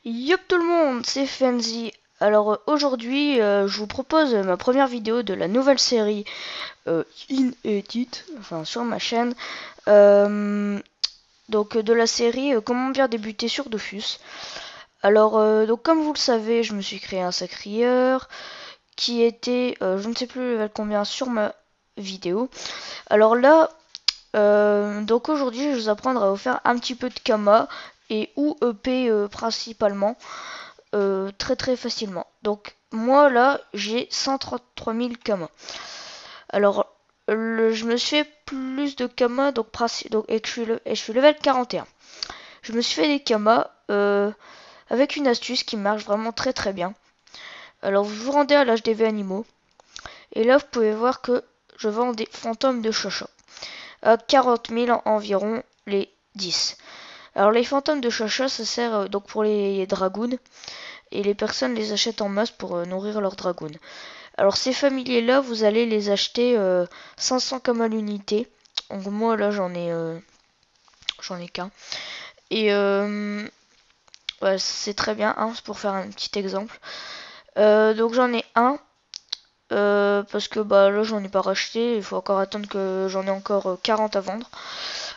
Yop tout le monde, c'est Fenzi. Alors aujourd'hui, je vous propose ma première vidéo de la nouvelle série In Edit, enfin sur ma chaîne. Donc de la série Comment bien débuter sur Dofus. Alors donc comme vous le savez, je me suis créé un sacrieur qui était, je ne sais plus level combien sur ma vidéo. Alors là, donc aujourd'hui, je vais vous apprendre à vous faire un petit peu de Kama et ou EP principalement. Très très facilement. Donc moi là j'ai 133 000 Kama. Alors je me suis fait plus de Kama et je suis level 41. Je me suis fait des Kama avec une astuce qui marche vraiment très très bien. Alors vous vous rendez à l'HDV Animaux et là vous pouvez voir que je vends des fantômes de Chacha à 40 000 environ les 10. Alors les fantômes de Chacha ça sert donc pour les dragounes et les personnes les achètent en masse pour nourrir leurs dragounes. Alors ces familiers là vous allez les acheter 500 comme à l'unité. Donc moi là j'en ai qu'un. Et ouais, c'est très bien, hein, c'est pour faire un petit exemple. Donc j'en ai un. Parce que bah là j'en ai pas racheté, il faut encore attendre que j'en ai encore 40 à vendre.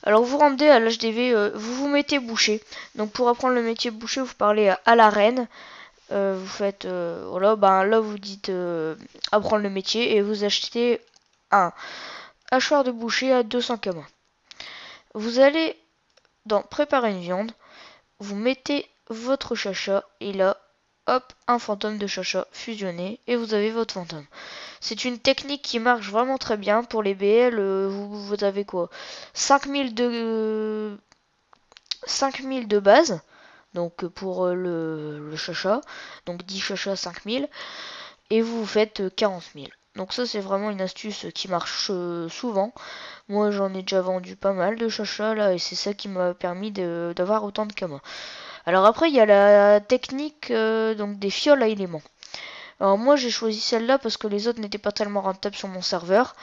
Alors vous rendez à l'HDV, vous vous mettez boucher. Donc pour apprendre le métier de boucher, vous parlez à la reine. Vous faites voilà, ben là vous dites apprendre le métier et vous achetez un hachoir de boucher à 200 km. Vous allez dans préparer une viande, vous mettez votre chacha et là hop, un fantôme de chacha fusionné et vous avez votre fantôme. C'est une technique qui marche vraiment très bien pour les BL. Vous avez quoi, 5000 de base, donc pour le chacha, donc 10 chachas 5000, et vous faites 40 000. Donc ça c'est vraiment une astuce qui marche souvent. Moi j'en ai déjà vendu pas mal de chachas là et c'est ça qui m'a permis d'avoir autant de Kama. Alors après il y a la technique donc des fioles à éléments. Alors moi j'ai choisi celle-là parce que les autres n'étaient pas tellement rentables sur mon serveur.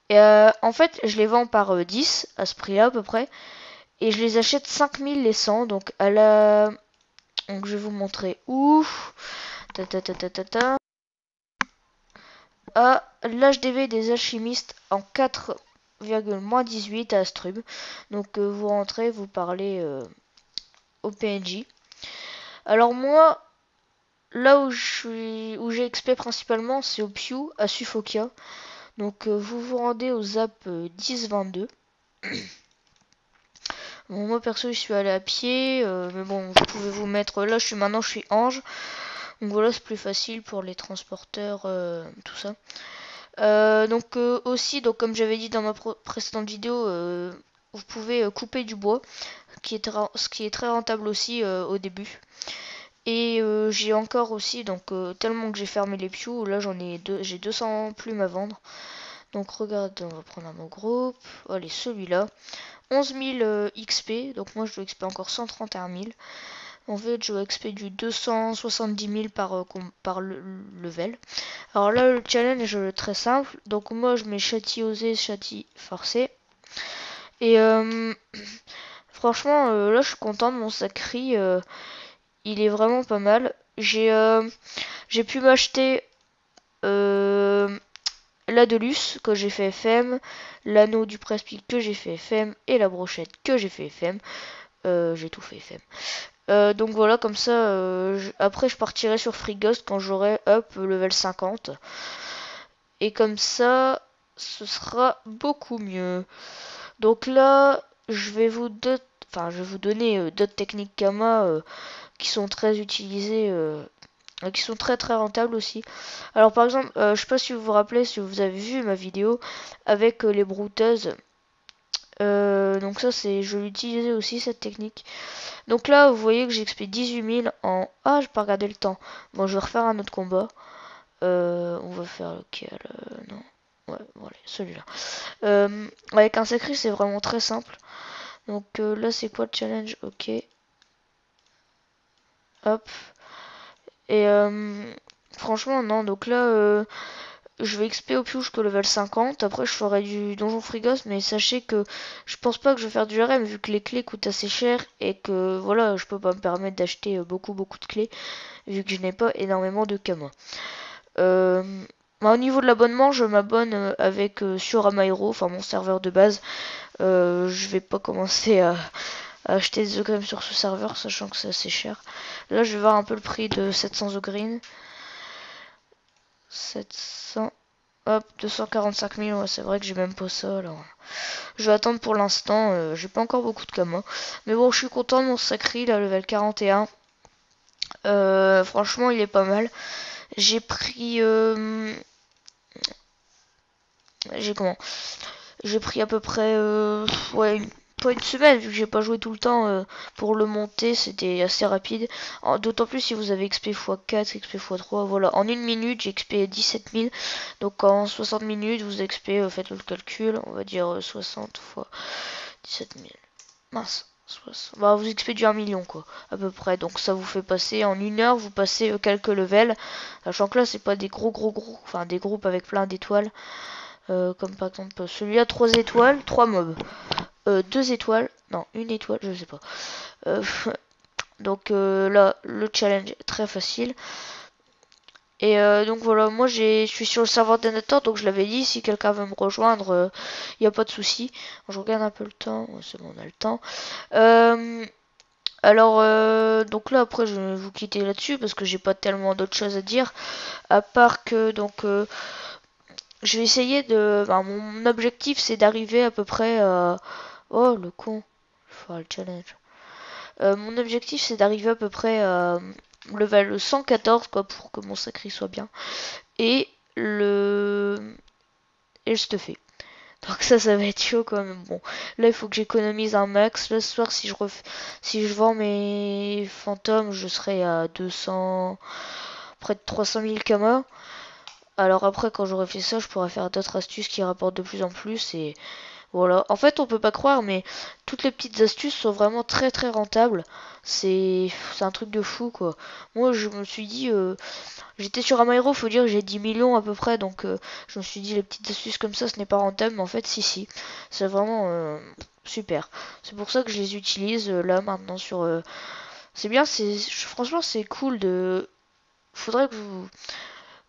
Et en fait je les vends par 10 à ce prix là à peu près. Et je les achète 5000 les 100. Donc à la... Donc je vais vous montrer où. Ta ta ta ta ta ta. À l'HDV des alchimistes en 4,18 à Astrub. Donc vous rentrez, vous parlez au PNJ. Alors moi, là où j'ai XP principalement, c'est au Pew, à Suffokia. Donc vous vous rendez au ZAP 10-22. Bon, moi perso, je suis allé à pied, mais bon, vous pouvez vous mettre là. Je suis Ange, donc voilà, c'est plus facile pour les transporteurs, tout ça. Donc aussi, donc comme j'avais dit dans ma précédente vidéo, vous pouvez couper du bois, ce qui est très rentable aussi au début. Et j'ai encore aussi, donc tellement que j'ai fermé les pews, là j'ai 200 plumes à vendre. Donc regarde, on va prendre un mot groupe. Allez, celui-là. 11 000 XP, donc moi je dois XP encore 131 000. En fait, je dois XP du 270 000 par level. Alors là, le challenge est très simple. Donc moi, je mets châti osé, châti forcé. Et franchement, là, je suis content de mon sacri. Il est vraiment pas mal. J'ai pu m'acheter la Delus que j'ai fait FM, l'anneau du Presbyte que j'ai fait FM et la brochette que j'ai fait FM. J'ai tout fait FM. Donc voilà, comme ça, après je partirai sur Free Ghost quand j'aurai up level 50. Et comme ça, ce sera beaucoup mieux. Donc là, je vais vous donner d'autres techniques Kama qui sont très utilisées, qui sont très très rentables aussi. Alors par exemple, je sais pas si vous vous rappelez, si vous avez vu ma vidéo avec les brouteuses. Donc ça, je l'utilisais aussi cette technique. Donc là, vous voyez que j'expé 18 000 en... Ah, j'ai pas regardé le temps. Bon, je vais refaire un autre combat. On va faire lequel non. Ouais, voilà, celui-là. Avec un sacré, c'est vraiment très simple. Donc là, c'est quoi le challenge? Ok. Hop. Et franchement, non. Donc là, je vais XP au piou jusqu'au level 50. Après, je ferai du donjon frigos, mais sachez que je pense pas que je vais faire du RM vu que les clés coûtent assez cher et que voilà, je peux pas me permettre d'acheter beaucoup de clés vu que je n'ai pas énormément de kamas. Au niveau de l'abonnement, je m'abonne avec sur Amaero, enfin mon serveur de base. Je vais pas commencer à acheter des Ogreen sur ce serveur, sachant que c'est assez cher. Là, je vais voir un peu le prix de 700 Ogreen. 700... Hop, 245 000, ouais, c'est vrai que j'ai même pas ça, alors... Je vais attendre pour l'instant, j'ai pas encore beaucoup de kamas. Mais bon, je suis content de mon sacri, là, level 41. Franchement, il est pas mal. J'ai pris... J'ai pris à peu près... ouais, pas une semaine, vu que j'ai pas joué tout le temps pour le monter, c'était assez rapide. D'autant plus si vous avez XP x4, XP x3, voilà. En une minute, j'ai XP 17 000. Donc en 60 minutes, vous XP, faites le calcul, on va dire 60 fois 17 000. Mince. 60. Bah, vous XP du 1 million, quoi, à peu près. Donc ça vous fait passer en une heure, vous passez quelques levels. Sachant que là, c'est pas des gros, enfin des groupes avec plein d'étoiles. Comme par exemple celui à 3 étoiles, 3 mobs. 2 étoiles, non, une étoile, je sais pas. Donc là, le challenge est très facile. Et donc voilà, moi je suis sur le serveur d'Anator, donc je l'avais dit, si quelqu'un veut me rejoindre, il n'y a pas de souci. Je regarde un peu le temps, c'est bon, on a le temps. Alors, donc là après je vais vous quitter là-dessus parce que j'ai pas tellement d'autres choses à dire. À part que donc je vais essayer de... Enfin, mon objectif c'est d'arriver à peu près à... Oh le con, je vais faire le challenge. Mon objectif c'est d'arriver à peu près à level 114 quoi pour que mon sacré soit bien. Et le... Et je te fais. Donc ça va être chaud quand même. Bon, là il faut que j'économise un max. Là ce soir si je vends mes fantômes, je serai à 200... près de 300 000 kamas. Alors après quand j'aurai fait ça, je pourrai faire d'autres astuces qui rapportent de plus en plus et voilà. En fait, on peut pas croire, mais toutes les petites astuces sont vraiment très rentables. C'est un truc de fou quoi. Moi, je me suis dit, j'étais sur Amaero, faut dire que j'ai 10 millions à peu près, donc je me suis dit les petites astuces comme ça, ce n'est pas rentable, mais en fait, si, c'est vraiment super. C'est pour ça que je les utilise là maintenant sur. C'est bien, franchement c'est cool de. Faudrait que vous,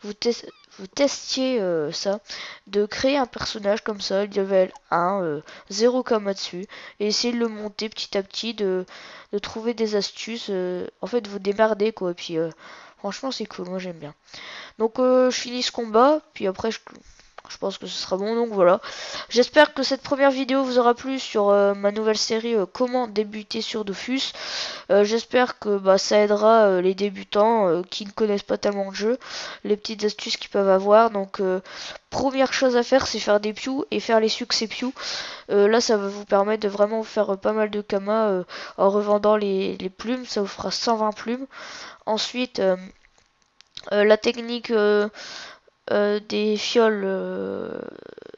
vous testiez ça, de créer un personnage comme ça, level 1, 0 comme dessus, et essayer de le monter petit à petit, de trouver des astuces, en fait vous démerder quoi, et puis franchement c'est cool, moi j'aime bien. Donc je finis ce combat, puis après je pense que ce sera bon, donc voilà. J'espère que cette première vidéo vous aura plu sur ma nouvelle série Comment débuter sur Dofus. J'espère que bah, ça aidera les débutants qui ne connaissent pas tellement le jeu, les petites astuces qu'ils peuvent avoir. Donc première chose à faire, c'est faire des pious et faire les succès pious. Là ça va vous permettre de vraiment faire pas mal de kamas en revendant les plumes, ça vous fera 120 plumes. Ensuite la technique des fioles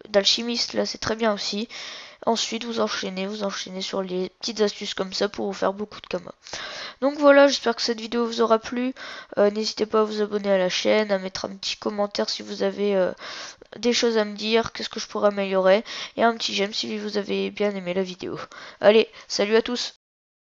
d'alchimiste, là c'est très bien aussi. Ensuite vous enchaînez sur les petites astuces comme ça pour vous faire beaucoup de kamas. Donc voilà, j'espère que cette vidéo vous aura plu. N'hésitez pas à vous abonner à la chaîne, à mettre un petit commentaire si vous avez des choses à me dire, qu'est-ce que je pourrais améliorer, et un petit j'aime si vous avez bien aimé la vidéo. Allez, salut à tous!